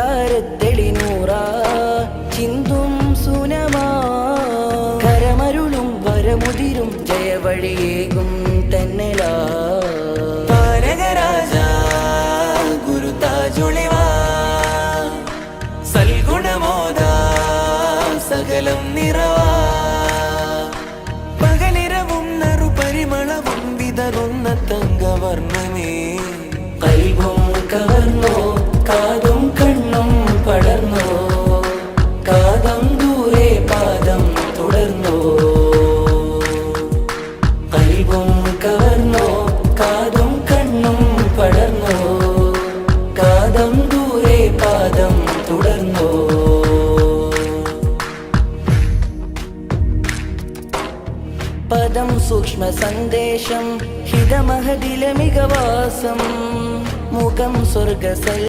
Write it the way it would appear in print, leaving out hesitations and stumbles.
ചാരത്തെളിനൂറാ ചിന്തും സുനമാ കരമരുളും വരമുതിരും ജയവഴിയേകും തെന്നലാ താരകരാജ ഗുരുതാജുളിവാ സൽഗുണമോദാ സകലം നിറവാ പകലിരവും നറുപരിമളവും വിതറുന്ന തങ്കവർണ്ണമേ കൽവും കവർന്നോ കാതും കണ്ണും പടർന്നോ കാതം ദൂരെ പാദം തുടർന്നോ കൽവും കവർന്നോ കാതും കണ്ണും പടർന്നോ കാതം ദൂരെ പാദം തുടർന്നോ പദം സൂക്ഷ്മ സന്ദേശം ഹിതമഹദില മികവാസം മുഖം സ്വർഗ